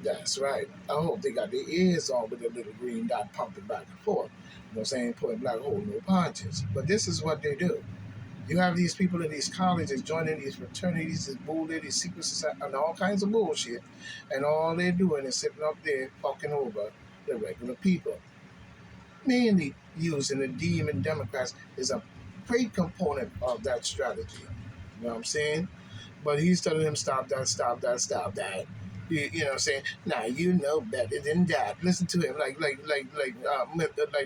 That's right. I hope they got their ears on with the little green dot pumping back and forth. You know what I'm saying? Putting black hole, no punches. But this is what they do. You have these people in these colleges joining these fraternities, this bullshit, these secret society, and all kinds of bullshit. And all they're doing is sitting up there fucking over the regular people. Mainly using the demon Democrats is a great component of that strategy. You know what I'm saying? But he's telling him, stop that, stop that, stop that. You know what I'm saying? Now you know better than that. Listen to him like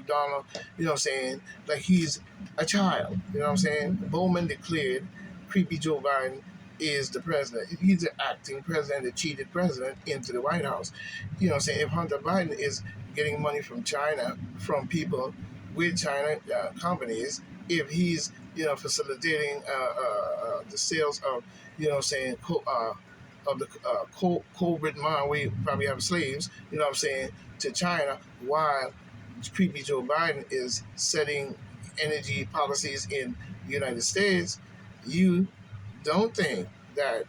Donald, you know what I'm saying? Like he's a child. You know what I'm saying? Bowman declared creepy Joe Biden is the president. He's the acting president, the cheated president into the White House. You know what I'm saying? If Hunter Biden is getting money from China, from people with China companies, if he's, you know, facilitating the sales of, you know what I'm saying, of the COVID mind, we probably have slaves, you know what I'm saying, to China, while creepy Joe Biden is setting energy policies in the United States, you don't think that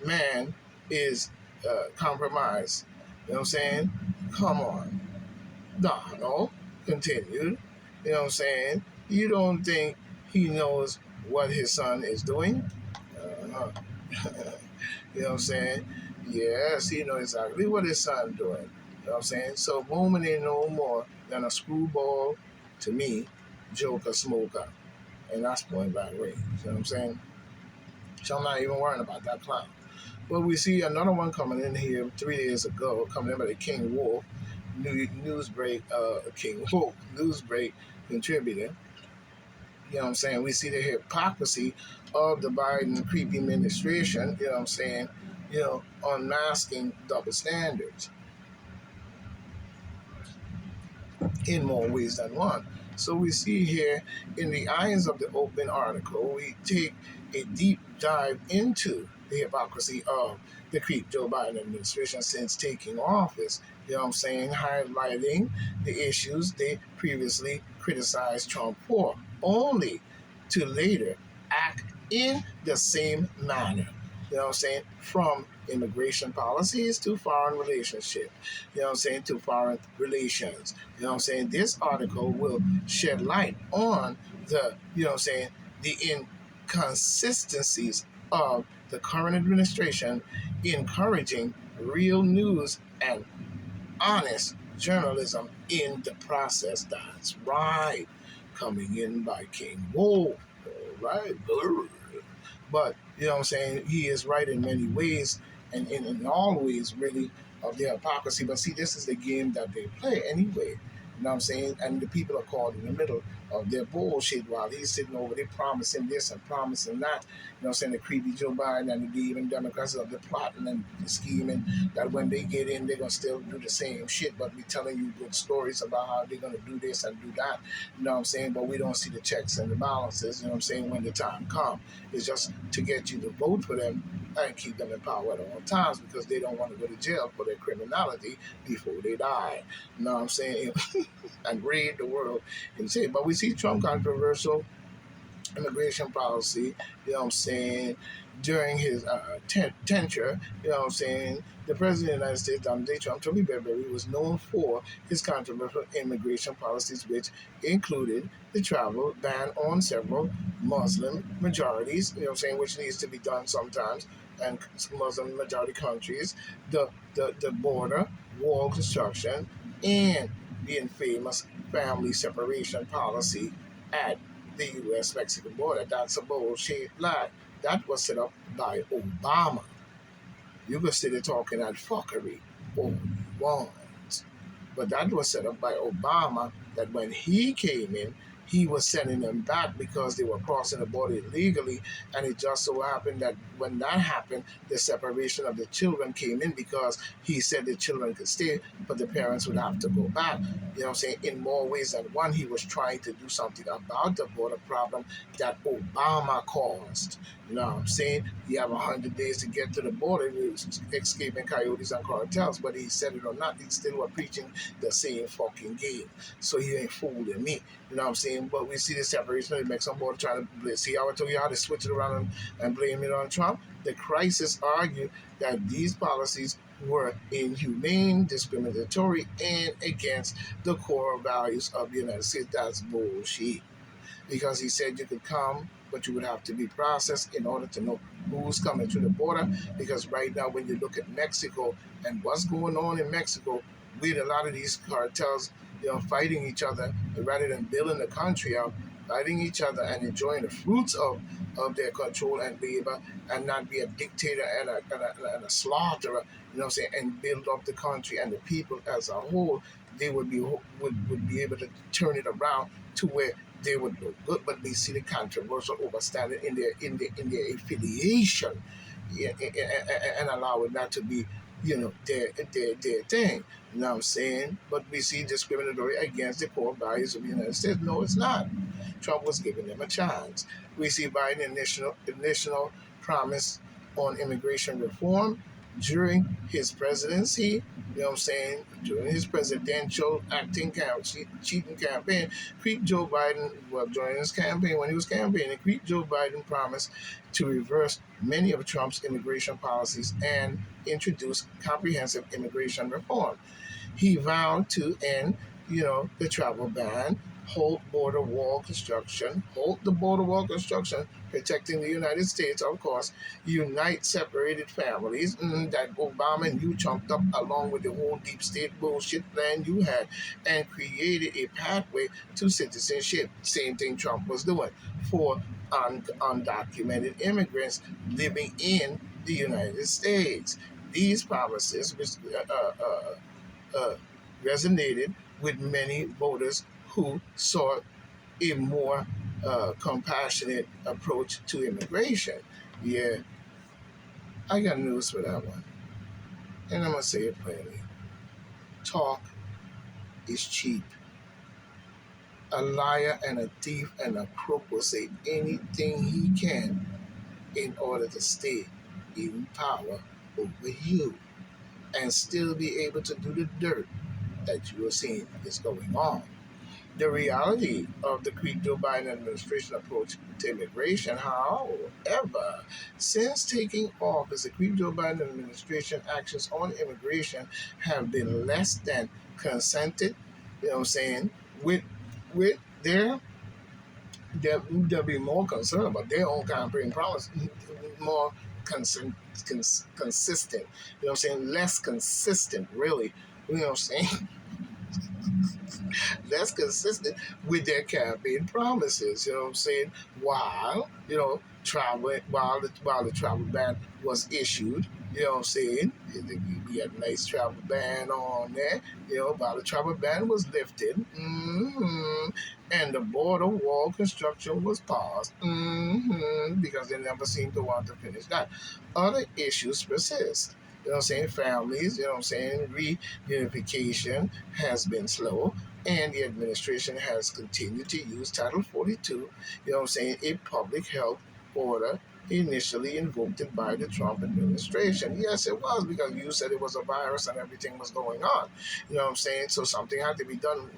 man is compromised. You know what I'm saying? Come on. Donald continued. You know what I'm saying? You don't think he knows what his son is doing? Uh, you know what I'm saying? Yes, he knows exactly what his son doing. You know what I'm saying? So Bowman ain't no more than a screwball to me, joker, smoker. And that's point blank range. You know what I'm saying? So I'm not even worrying about that clown. But we see another one coming in here 3 days ago, coming in by the King Wolf, Newsbreak, King Wolf, Newsbreak contributor. You know what I'm saying? We see the hypocrisy of the Biden creepy administration, you know what I'm saying, you know, unmasking double standards in more ways than one. So we see here in the eyes of the open article, we take a deep dive into the hypocrisy of the creep Joe Biden administration since taking office. You know what I'm saying? Highlighting the issues they previously criticized Trump for, only to later act in the same manner. You know what I'm saying? From immigration policies to foreign relationship, you know what I'm saying, to foreign relations. You know what I'm saying? This article will shed light on the, you know what I'm saying, the inconsistencies of the current administration encouraging real news and honest journalism in the process. That's right. Coming in by King Wolf. All right. But, you know what I'm saying, he is right in many ways, and in all ways, really, of their hypocrisy. But see, this is the game that they play anyway. You know what I'm saying? And the people are caught in the middle of their bullshit while he's sitting over there promising this and promising that. You know what I'm saying? The creepy Joe Biden and the even Democrats are the plotting and the scheming that when they get in, they're going to still do the same shit, but be telling you good stories about how they're going to do this and do that. You know what I'm saying? But we don't see the checks and the balances, you know what I'm saying, when the time comes. It's just to get you to vote for them and keep them in power at all times because they don't want to go to jail for their criminality before they die. You know what I'm saying? And raid the world and say, but we see Trump controversial immigration policy, you know what I'm saying, during his tenure, you know what I'm saying, the President of the United States, Donald J. Trump, Tony Beverly, was known for his controversial immigration policies, which included the travel ban on several Muslim majorities, you know what I'm saying, which needs to be done sometimes, and Muslim majority countries, the border wall construction, and the infamous family separation policy at the U.S.-Mexican border. That's a bullshit lie. That was set up by Obama. You can sit there talking that fuckery all you want. But that was set up by Obama, that when he came in, he was sending them back because they were crossing the border illegally. And it just so happened that when that happened, the separation of the children came in because he said the children could stay, but the parents would have to go back. You know what I'm saying? In more ways than one, he was trying to do something about the border problem that Obama caused. You know what I'm saying? You have 100 days to get to the border, escaping coyotes and cartels, but he said it or not, he still was preaching the same fucking game. So he ain't fooling me. You know what I'm saying? saying? But we see the separation of the Mexican border trying to see how I told you how to switch it around and blame it on Trump. The crisis argued that these policies were inhumane, discriminatory, and against the core values of the United States. That's bullshit, because he said you could come, but you would have to be processed in order to know who's coming through the border. Because right now, when you look at Mexico and what's going on in Mexico, with a lot of these cartels, fighting each other rather than building the country up, fighting each other and enjoying the fruits of their control and labor, and not be a dictator and a slaughterer, and build up the country and the people as a whole. They would be able to turn it around to where they would look good, but we see the controversial overstanding in their affiliation, yeah, and allow it not to be, their thing. You know what I'm saying? But we see discriminatory against the core values of the United States. No, it's not. Trump was giving them a chance. We see Biden initial promise on immigration reform during his presidency. During his presidential cheating campaign, Joe Biden, well, during his campaign, when he was campaigning, Joe Biden promised to reverse many of Trump's immigration policies and introduce comprehensive immigration reform. He vowed to end, the travel ban, halt the border wall construction, protecting the United States, of course, unite separated families, that Obama and you chunked up along with the whole deep state bullshit plan you had, and created a pathway to citizenship. Same thing Trump was doing for undocumented immigrants living in the United States. These promises, which uh, resonated with many voters who sought a more compassionate approach to immigration. Yeah, I got news for that one. And I'm going to say it plainly. Talk is cheap. A liar and a thief and a crook will say anything he can in order to stay in power over you and still be able to do the dirt that you are seeing is going on. The reality of the Joe Biden administration approach to immigration, however, since taking office, the Joe Biden administration actions on immigration have been less than consented, with their they'll be more concerned about their own campaign promise, more consistent, less consistent, really, you know what I'm saying, less consistent with their campaign promises. You know what I'm saying? While while the travel ban was issued, you know what I'm saying? We had a nice travel ban on there. While the travel ban was lifted, and the border wall construction was paused, because they never seemed to want to finish that. Other issues persist. You know what I'm saying? Families, reunification has been slow, and the administration has continued to use Title 42, a public health order initially invoked by the Trump administration. Yes, it was, because you said it was a virus and everything was going on. You know what I'm saying? So something had to be done,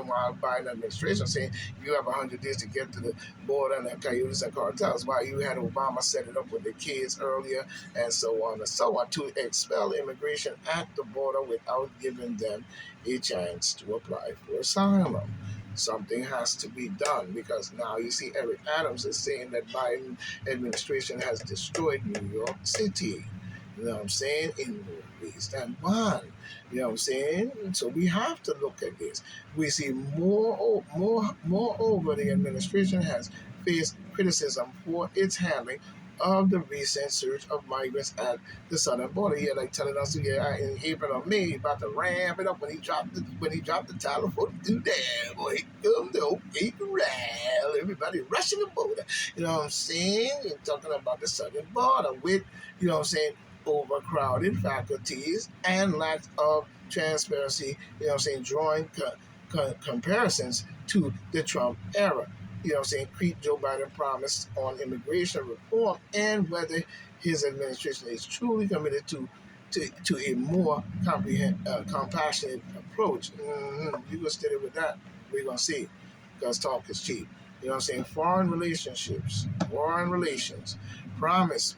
while Biden administration saying you have 100 days to get to the border and the coyotes and cartels, while you had Obama set it up with the kids earlier, and so on and so on, to expel immigration at the border without giving them a chance to apply for asylum. Something has to be done, because now you see Eric Adams is saying that Biden administration has destroyed New York City. You know what I'm saying? In more ways than one. You know what I'm saying? So we have to look at this. We see moreover, the administration has faced criticism for its handling of the recent surge of migrants at the southern border. He had like telling us in April or May about to ramp it up when he dropped the Title 42 down. Boy, here come the OK corral. Everybody rushing the border. You know what I'm saying? You're talking about the southern border with, overcrowded faculties and lack of transparency, drawing comparisons to the Trump era. Joe Biden promised on immigration reform, and whether his administration is truly committed to a more compassionate approach. You go steady with that. We're going to see. because talk is cheap. You know what I'm saying? Foreign relationships, foreign relations, promise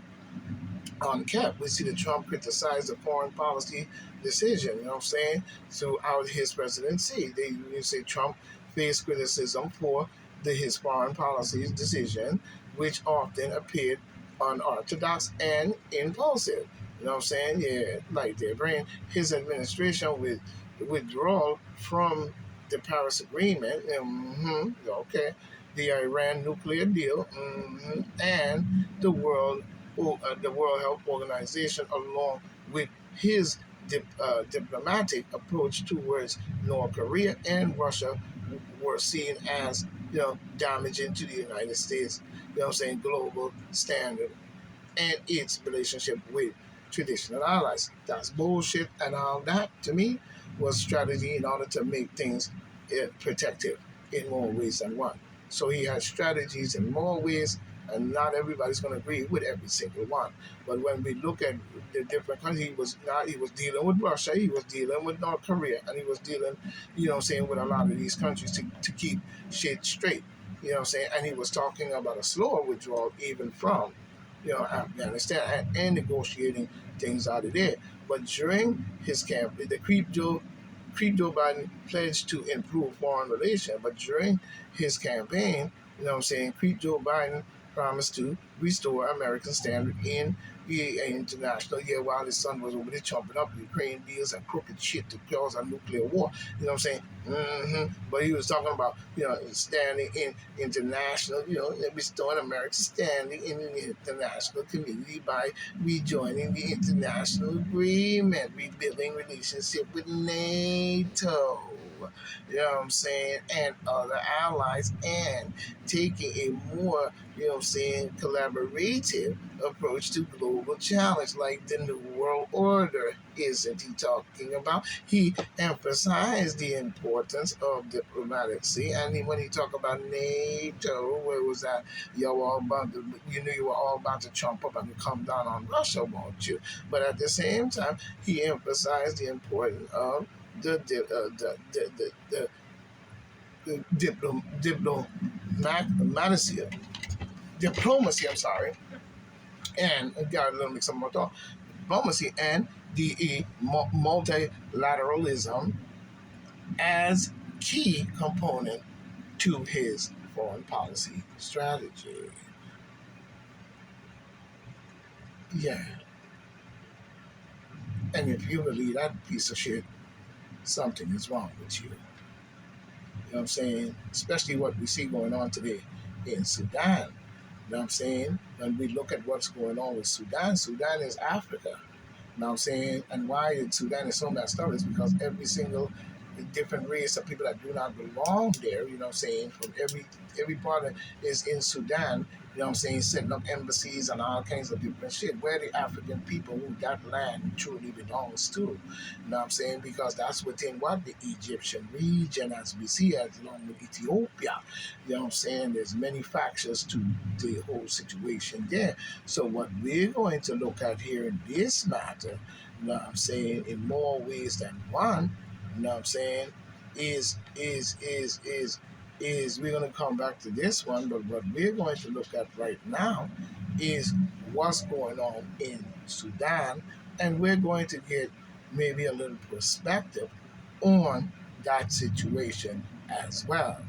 unkept. We see that Trump criticized the foreign policy decision, you know what I'm saying, throughout his presidency. You say Trump faced criticism for his foreign policy decision, which often appeared unorthodox and impulsive. You know what I'm saying? Yeah, like they're bringing his administration with withdrawal from the Paris Agreement. Okay, the Iran nuclear deal, and the World Health Organization, along with his diplomatic approach towards North Korea and Russia, were seen as damaging to the United States. You know what I'm saying? Global standard and its relationship with traditional allies. That's bullshit, and all that to me was strategy in order to make things protective in more ways than one. So he had strategies in more ways, and not everybody's going to agree with every single one. But when we look at the different countries, he was dealing with Russia, he was dealing with North Korea, and he was dealing, with a lot of these countries to keep shit straight. You know what I'm saying? And he was talking about a slower withdrawal even from Afghanistan, and negotiating things out of there. But during his campaign, Joe Biden pledged to improve foreign relations. But during his campaign, Creep Joe Biden promised to restore American standard in the international. Yeah, while his son was over there chopping up Ukraine deals and crooked shit to cause a nuclear war. You know what I'm saying? But he was talking about, standing in international, restoring America's standing in the international community by rejoining the international agreement, rebuilding relationship with NATO. You know what I'm saying? And other allies, and taking a more, collaborative approach to global challenge, like the New World Order. Isn't he talking about? He emphasized the importance of diplomacy, and when he talked about NATO, where was that? You knew you were all about to trump up and come down on Russia, won't you? But at the same time, he emphasized the importance of the diplomacy, I'm sorry, and got a little mix of more thought. Diplomacy and the multilateralism as key component to his foreign policy strategy. Yeah, and if you believe that piece of shit, something is wrong with you. You know what I'm saying? Especially what we see going on today in Sudan. You know what I'm saying? When we look at what's going on with Sudan, Sudan is Africa. You know what I'm saying? And why Sudan is so messed up is because every single different race of people that do not belong there, you know what I'm saying, from every part of is in Sudan, you know what I'm saying, setting up embassies and all kinds of different shit. Where the African people who that land truly belongs to. You know what I'm saying? Because that's within what the Egyptian region, as we see, as along with Ethiopia. You know what I'm saying? There's many factors to the whole situation there. So what we're going to look at here in this matter, you know what I'm saying, in more ways than one, you know what I'm saying, is we're going to come back to this one, but what we're going to look at right now is what's going on in Sudan, and we're going to get maybe a little perspective on that situation as well.